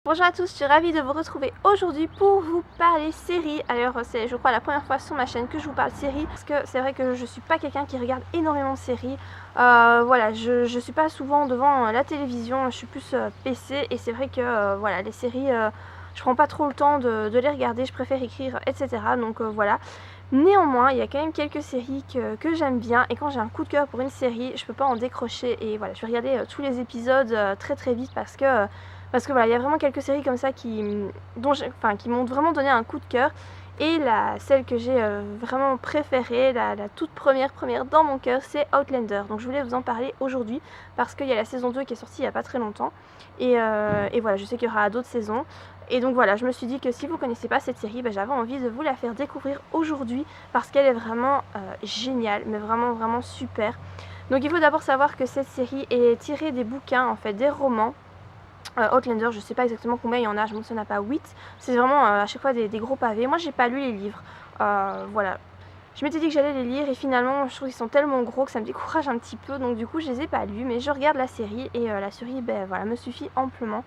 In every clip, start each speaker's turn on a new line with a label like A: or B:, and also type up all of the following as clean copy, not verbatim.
A: Bonjour à tous, je suis ravie de vous retrouver aujourd'hui pour vous parler séries. Alors c'est je crois la première fois sur ma chaîne que je vous parle séries parce que c'est vrai que je suis pas quelqu'un qui regarde énormément de séries. Voilà, je suis pas souvent devant la télévision, je suis plus PC et c'est vrai que voilà, les séries je prends pas trop le temps de les regarder, je préfère écrire etc. Donc voilà. Néanmoins, il y a quand même quelques séries que j'aime bien et quand j'ai un coup de cœur pour une série, je peux pas en décrocher et voilà, je vais regarder tous les épisodes très vite parce que voilà, il y a vraiment quelques séries comme ça qui m'ont vraiment donné un coup de cœur. Et celle que j'ai vraiment préférée, la toute première dans mon cœur, c'est Outlander. Donc je voulais vous en parler aujourd'hui parce qu'il y a la saison 2 qui est sortie il n'y a pas très longtemps. Et voilà, je sais qu'il y aura d'autres saisons. Et donc voilà, je me suis dit que si vous ne connaissez pas cette série, j'avais envie de vous la faire découvrir aujourd'hui parce qu'elle est vraiment géniale, mais vraiment super. Donc il faut d'abord savoir que cette série est tirée des bouquins, en fait, des romans. Outlander, je sais pas exactement combien il y en a, je pense qu'il n'y en a pas 8. C'est vraiment à chaque fois des gros pavés. Moi j'ai pas lu les livres. Voilà. Je m'étais dit que j'allais les lire et finalement je trouve qu'ils sont tellement gros que ça me décourage un petit peu. Donc du coup je les ai pas lus, mais je regarde la série et la série voilà, me suffit amplement.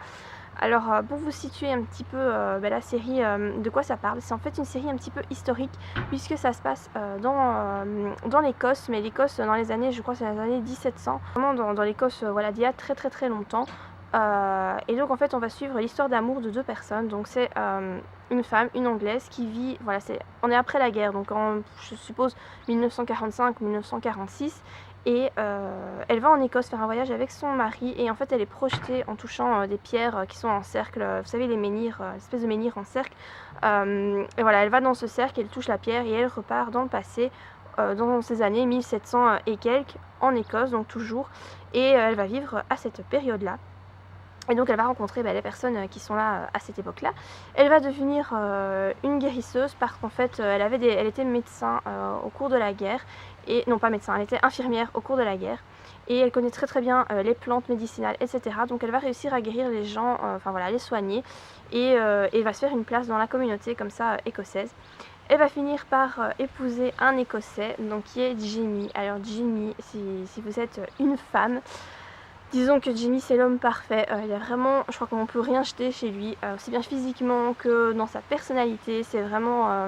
A: Alors pour vous situer un petit peu la série, de quoi ça parle, c'est en fait une série un petit peu historique puisque ça se passe dans l'Écosse, mais l'Écosse dans les années, je crois c'est les années 1700, vraiment dans l'Écosse voilà, d'il y a très longtemps. Et donc en fait on va suivre l'histoire d'amour de deux personnes, donc c'est une femme, une anglaise qui vit, voilà, on est après la guerre, donc je suppose 1945-1946. Et elle va en Écosse faire un voyage avec son mari et en fait elle est projetée en touchant des pierres qui sont en cercle, vous savez les menhirs, l'espèce de menhir en cercle. Et voilà, elle va dans ce cercle, elle touche la pierre et elle repart dans le passé, dans ces années 1700 et quelques, en Écosse, donc toujours. Et elle va vivre à cette période-là. Et donc elle va rencontrer les personnes qui sont là à cette époque-là. Elle va devenir une guérisseuse parce qu'en fait elle était médecin au cours de la guerre. Et non pas médecin, elle était infirmière au cours de la guerre. Et elle connaît très bien les plantes médicinales, etc. Donc elle va réussir à guérir les gens, enfin voilà, les soigner. Et va se faire une place dans la communauté comme ça écossaise. Elle va finir par épouser un Écossais, donc qui est Jimmy. Alors Jimmy, si vous êtes une femme, disons que Jimmy c'est l'homme parfait, il a vraiment, je crois qu'on ne peut rien jeter chez lui, aussi bien physiquement que dans sa personnalité, c'est vraiment,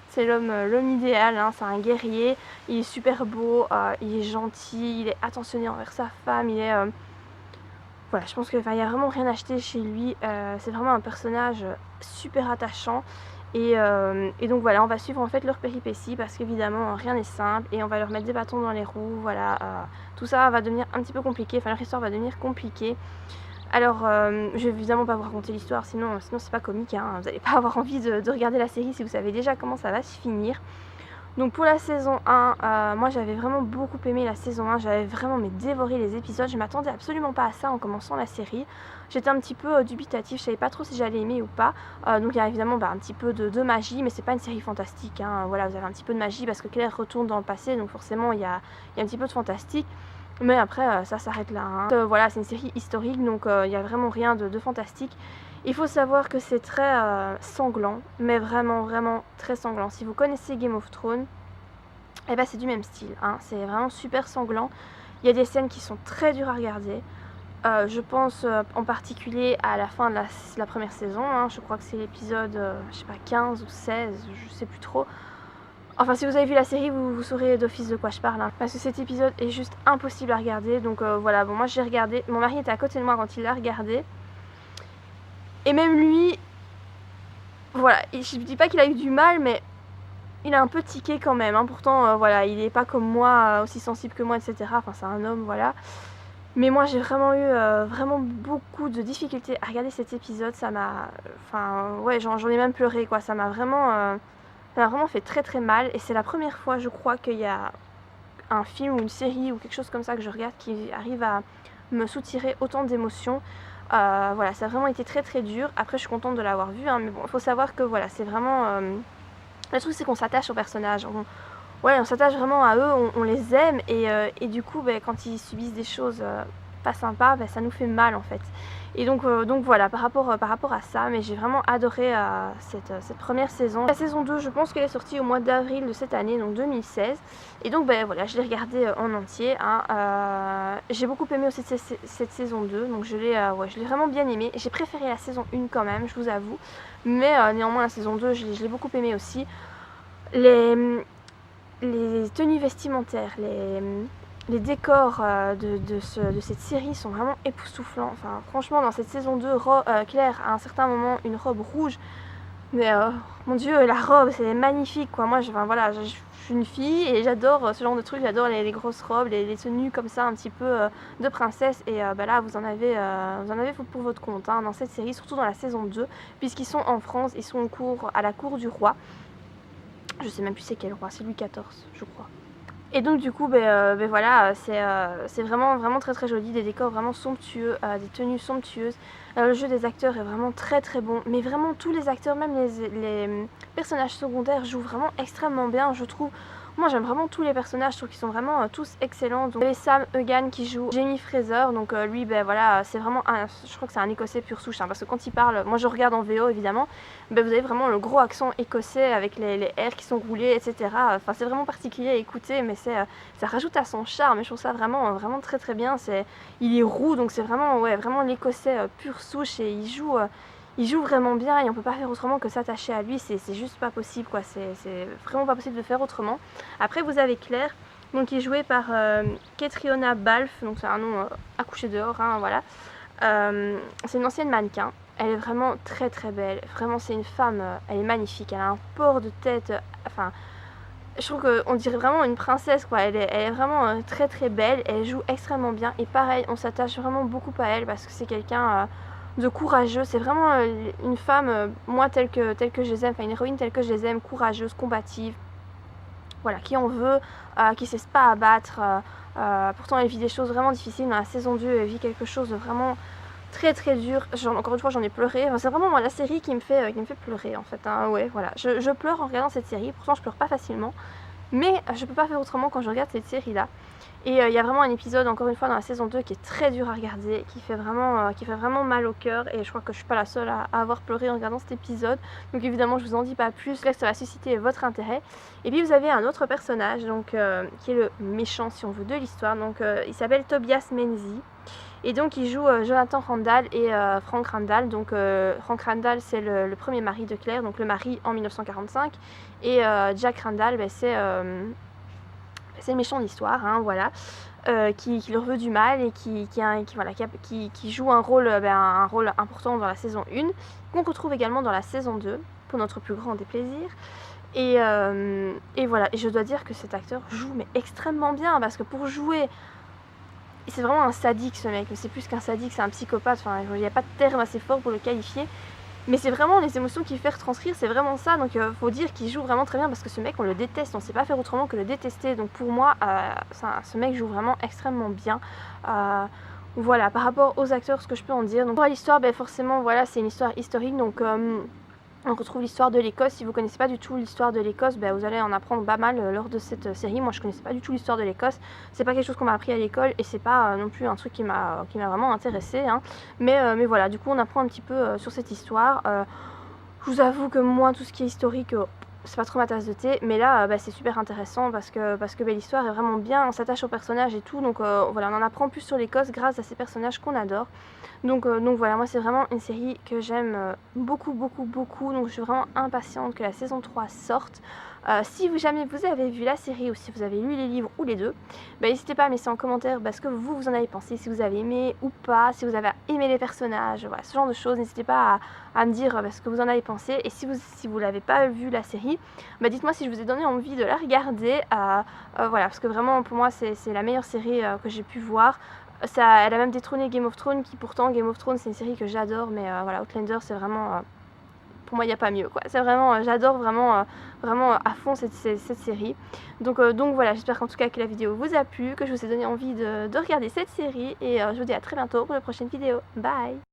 A: c'est l'homme idéal, hein, c'est un guerrier, il est super beau, il est gentil, il est attentionné envers sa femme, il est... voilà, je pense qu'il n'y a vraiment rien à acheter chez lui, c'est vraiment un personnage super attachant. Et donc voilà, on va suivre en fait leurs péripéties parce qu'évidemment rien n'est simple et on va leur mettre des bâtons dans les roues, voilà. Tout ça va devenir un petit peu compliqué, enfin leur histoire va devenir compliquée. Alors je vais évidemment pas vous raconter l'histoire, sinon c'est pas comique, hein. Vous n'allez pas avoir envie de regarder la série si vous savez déjà comment ça va se finir. Donc pour la saison 1, moi j'avais vraiment beaucoup aimé la saison 1, j'avais vraiment dévoré les épisodes, je m'attendais absolument pas à ça en commençant la série. J'étais un petit peu dubitative, je savais pas trop si j'allais aimer ou pas. Donc il y a évidemment un petit peu de magie, mais c'est pas une série fantastique, hein. Voilà, vous avez un petit peu de magie parce que Claire retourne dans le passé, donc forcément il y a un petit peu de fantastique. Mais après ça s'arrête là, hein. Voilà, c'est une série historique, donc il n'y a vraiment rien de fantastique. Il faut savoir que c'est très sanglant, mais vraiment très sanglant. Si vous connaissez Game of Thrones, eh ben c'est du même style, hein. C'est vraiment super sanglant. Il y a des scènes qui sont très dures à regarder. Je pense en particulier à la fin de la première saison, hein. Je crois que c'est l'épisode, je sais pas, 15 ou 16, je sais plus trop. Enfin, si vous avez vu la série, vous saurez d'office de quoi je parle, hein. Parce que cet épisode est juste impossible à regarder. Donc voilà, bon, moi j'ai regardé. Mon mari était à côté de moi quand il l'a regardé. Et même lui, voilà, je ne dis pas qu'il a eu du mal, mais il a un peu tiqué quand même, hein. Pourtant voilà, il n'est pas comme moi, aussi sensible que moi, etc. Enfin c'est un homme, voilà. Mais moi j'ai vraiment eu vraiment beaucoup de difficultés à regarder cet épisode. Ça m'a... Enfin ouais, j'en ai même pleuré quoi. Ça m'a vraiment fait très mal. Et c'est la première fois je crois qu'il y a un film ou une série ou quelque chose comme ça que je regarde qui arrive à me soutirer autant d'émotions. Voilà, ça a vraiment été très dur. Après je suis contente de l'avoir vu, hein, mais bon, il faut savoir que voilà, c'est vraiment... Le truc c'est qu'on s'attache aux personnages, on s'attache vraiment à eux, on les aime et du coup quand ils subissent des choses pas sympa, ça nous fait mal en fait. Et donc voilà, par rapport à ça, mais j'ai vraiment adoré cette première saison. La saison 2, je pense qu'elle est sortie au mois d'avril de cette année, donc 2016. Et donc voilà, je l'ai regardée en entier. Hein. J'ai beaucoup aimé aussi cette saison 2, donc je l'ai vraiment bien aimée. J'ai préféré la saison 1 quand même, je vous avoue. Mais néanmoins, la saison 2, je l'ai beaucoup aimée aussi. Les tenues vestimentaires, les décors de cette série sont vraiment époustouflants. Enfin, franchement, dans cette saison 2, Claire a à un certain moment une robe rouge. Mais mon Dieu, la robe, c'est magnifique, quoi. Moi, je suis une fille et j'adore ce genre de trucs. J'adore les grosses robes, les tenues comme ça, un petit peu de princesse. Et là, vous en avez pour votre compte hein, dans cette série, surtout dans la saison 2, puisqu'ils sont en France, ils sont à la cour du roi. Je sais même plus c'est quel roi, c'est Louis XIV, je crois. Et donc du coup, voilà, c'est vraiment, vraiment très très joli, des décors vraiment somptueux, des tenues somptueuses. Le jeu des acteurs est vraiment très très bon, mais vraiment tous les acteurs, même les personnages secondaires jouent vraiment extrêmement bien, je trouve. Moi j'aime vraiment tous les personnages, je trouve qu'ils sont vraiment tous excellents. Donc, il y avait Sam Egan qui joue Jamie Fraser, donc lui voilà, c'est vraiment je crois que c'est un écossais pur souche, hein, parce que quand il parle, moi je regarde en VO évidemment, vous avez vraiment le gros accent écossais avec les R qui sont roulés, etc. Enfin c'est vraiment particulier à écouter, mais ça rajoute à son charme et je trouve ça vraiment, vraiment très très bien. Il est roux, donc c'est vraiment, vraiment l'écossais pur souche et il joue vraiment bien et on peut pas faire autrement que s'attacher à lui, c'est juste pas possible quoi, c'est vraiment pas possible de faire autrement. Après vous avez Claire, donc qui est jouée par Catriona Balfe, donc c'est un nom à coucher dehors, hein, voilà. C'est une ancienne mannequin, elle est vraiment très très belle, vraiment c'est une femme, elle est magnifique, elle a un port de tête, enfin je trouve qu'on dirait vraiment une princesse quoi, elle est vraiment très très belle, elle joue extrêmement bien et pareil on s'attache vraiment beaucoup à elle parce que c'est quelqu'un de courageux, c'est vraiment une femme, moi telle que je les aime, enfin une héroïne telle que je les aime, courageuse, combative, voilà, qui en veut, qui ne cesse pas à battre, pourtant elle vit des choses vraiment difficiles, dans la saison 2 elle vit quelque chose de vraiment très très dur, encore une fois j'en ai pleuré, enfin, c'est vraiment moi, la série qui me fait pleurer en fait, hein. Ouais voilà, je pleure en regardant cette série, pourtant je pleure pas facilement, mais je peux pas faire autrement quand je regarde cette série là. Et il y a vraiment un épisode, encore une fois, dans la saison 2 qui est très dur à regarder, qui fait vraiment mal au cœur. Et je crois que je suis pas la seule à avoir pleuré en regardant cet épisode. Donc évidemment, je vous en dis pas plus, là ça va susciter votre intérêt. Et puis vous avez un autre personnage, donc, qui est le méchant, si on veut, de l'histoire. Donc il s'appelle Tobias Menzies. Et donc il joue Jonathan Randall et Frank Randall. Donc Frank Randall c'est le premier mari de Claire, donc le mari en 1945. Et Jack Randall, c'est le méchant de l'histoire, hein, voilà, qui leur veut du mal et qui joue un rôle important dans la saison 1, qu'on retrouve également dans la saison 2, pour notre plus grand déplaisir. Et voilà, et je dois dire que cet acteur joue mais extrêmement bien, parce que pour jouer, c'est vraiment un sadique ce mec, mais c'est plus qu'un sadique, c'est un psychopathe, enfin, il n'y a pas de terme assez fort pour le qualifier. Mais c'est vraiment les émotions qu'il fait retranscrire, c'est vraiment ça. Donc faut dire qu'il joue vraiment très bien parce que ce mec on le déteste, on sait pas faire autrement que le détester. Donc pour moi, ce mec joue vraiment extrêmement bien. Voilà, par rapport aux acteurs, ce que je peux en dire. Donc pour l'histoire, forcément voilà, c'est une histoire historique. Donc on retrouve l'histoire de l'Écosse. Si vous connaissez pas du tout l'histoire de l'Écosse, vous allez en apprendre pas mal lors de cette série. Moi je connaissais pas du tout l'histoire de l'Écosse, c'est pas quelque chose qu'on m'a appris à l'école et c'est pas non plus un truc qui m'a vraiment intéressée, hein. Mais voilà, du coup on apprend un petit peu sur cette histoire. Je vous avoue que moi tout ce qui est historique, c'est pas trop ma tasse de thé, mais là c'est super intéressant parce que l'histoire est vraiment bien, on s'attache aux personnages et tout, donc voilà, on en apprend plus sur l'Écosse grâce à ces personnages qu'on adore. Donc voilà, moi c'est vraiment une série que j'aime beaucoup, donc je suis vraiment impatiente que la saison 3 sorte. Si jamais vous avez vu la série ou si vous avez lu les livres ou les deux, n'hésitez pas à mettre ça en commentaire ce que vous en avez pensé, si vous avez aimé ou pas, si vous avez aimé les personnages, voilà, ce genre de choses. N'hésitez pas à me dire ce que vous en avez pensé. Et si vous l'avez pas vu la série, dites-moi si je vous ai donné envie de la regarder. Voilà, parce que vraiment pour moi c'est la meilleure série que j'ai pu voir. Elle a même détrôné Game of Thrones, qui pourtant Game of Thrones c'est une série que j'adore, mais voilà, Outlander c'est vraiment, pour moi il n'y a pas mieux quoi, c'est vraiment, j'adore vraiment à fond cette série. Donc voilà, j'espère qu'en tout cas que la vidéo vous a plu, que je vous ai donné envie de regarder cette série, et je vous dis à très bientôt pour la prochaine vidéo. Bye.